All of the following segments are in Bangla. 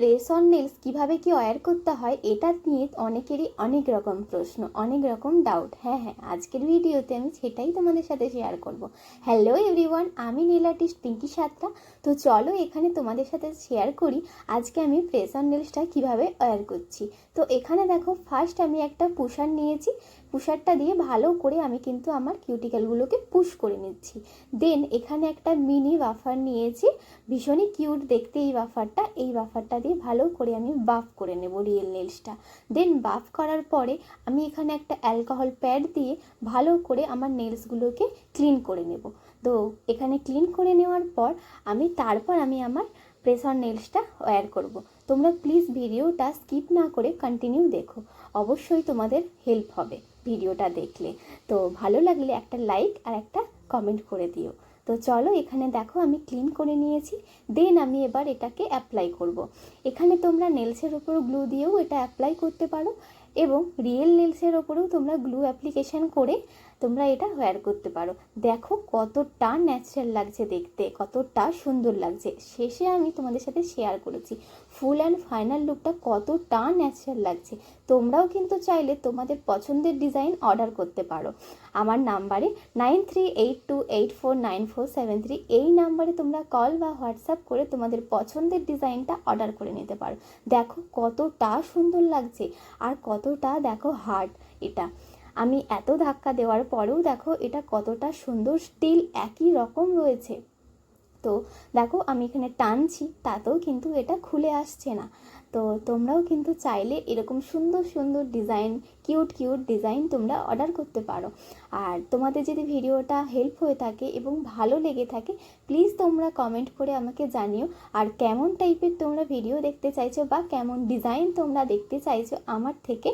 প্রেস অন নেলস কীভাবে কি ওয়্যার করতে হয় এটা নিয়ে অনেকেরই অনেক রকম প্রশ্ন, অনেক রকম ডাউট। হ্যাঁ, আজকের ভিডিওতে আমি সেটাই তোমাদের সাথে শেয়ার করব। হ্যালো এভরিওয়ান, আমি নেল আর্টিস্ট পিঙ্কি সাতরা। তো চলো এখানে তোমাদের সাথে শেয়ার করি আজকে আমি প্রেস অন নেলসটা কীভাবে ওয়্যার করছি। তো এখানে দেখো, ফার্স্ট আমি একটা পুশার নিয়েছি। পুশারটা দিয়ে ভালো করে আমি কিন্তু আমার কিউটিক্যালগুলোকে পুশ করে নিচ্ছি। দেন এখানে একটা মিনি ওয়াফার নিয়েছি, ভীষণই কিউট দেখতে এই ওয়াফারটা। এই ওয়াফারটা দিয়ে ভালো করে আমি বাফ করে নেব রিয়েল নেলসটা। দেন বাফ করার পরে আমি এখানে একটা অ্যালকোহল প্যাড দিয়ে ভালো করে আমার নেলসগুলোকে ক্লিন করে নেব। তো এখানে ক্লিন করে নেওয়ার পর তারপর আমি আমার প্রেস অন নেলসটা ওয়্যার করব। তোমরা প্লিজ ভিডিওটা স্কিপ না করে কন্টিনিউ দেখো, অবশ্যই তোমাদের হেল্প হবে ভিডিওটা দেখলে। তো ভালো লাগলে একটা লাইক আর একটা কমেন্ট করে দিও। তো চলো এখানে দেখো আমি ক্লিন করে নিয়েছি। দেন আমি এবার এটাকে অ্যাপ্লাই করব। এখানে তোমরা নেলসের ওপর গ্লু দিয়েও এটা অ্যাপ্লাই করতে পারো, এবং রিয়েল নেলসের ওপরেও তোমরা গ্লু অ্যাপ্লিকেশান করে তোমরা এটা ওয়্যার করতে পারো। দেখো কতটা ন্যাচারাল লাগছে দেখতে, কতটা সুন্দর লাগছে। শেষে আমি তোমাদের সাথে শেয়ার করেছি ফুল অ্যান্ড ফাইনাল লুকটা কতটা ন্যাচারাল লাগছে। তোমরাও কিন্তু চাইলে তোমাদের পছন্দের ডিজাইন অর্ডার করতে পারো আমার নাম্বারে 9382849473। এই নাম্বারে তোমরা কল বা হোয়াটসঅ্যাপ করে তোমাদের পছন্দের ডিজাইনটা অর্ডার করে নিতে পারো। দেখো কতটা সুন্দর লাগছে আর কতটা দেখো হার্ড। এটা আমি এত ধাক্কা দেওয়ার পরেও দেখো এটা কতটা সুন্দর স্টিল একই রকম রয়েছে। তো দেখো আমি এখানে টানছি, তাতেও কিন্তু এটা খুলে আসছে না। তো তোমরাও কিন্তু চাইলে এরকম সুন্দর সুন্দর ডিজাইন, কিউট ডিজাইন তোমরা অর্ডার করতে পারো। আর তোমাদের যদি ভিডিওটা হেল্প হয়ে থাকে এবং ভালো লেগে থাকে, প্লিজ তোমরা কমেন্ট করে আমাকে জানিও। আর কেমন টাইপের তোমরা ভিডিও দেখতে চাইছো বা কেমন ডিজাইন তোমরা দেখতে চাইছো আমার থেকে,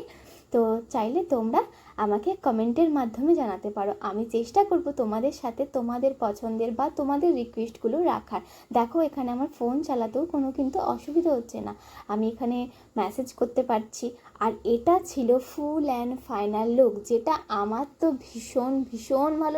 তো চাইলে তোমরা আমাকে কমেন্টের মাধ্যমে জানাতে পারো। আমি চেষ্টা করব তোমাদের সাথে তোমাদের পছন্দের বা তোমাদের রিকোয়েস্টগুলো রাখার। দেখো এখানে আমার ফোন চালাতেও কোনো কিন্তু অসুবিধা হচ্ছে না, আমি এখানে মেসেজ করতে পারছি। আর এটা ছিল ফুল অ্যান্ড ফাইনাল লুক, যেটা আমার তো ভীষণ ভালো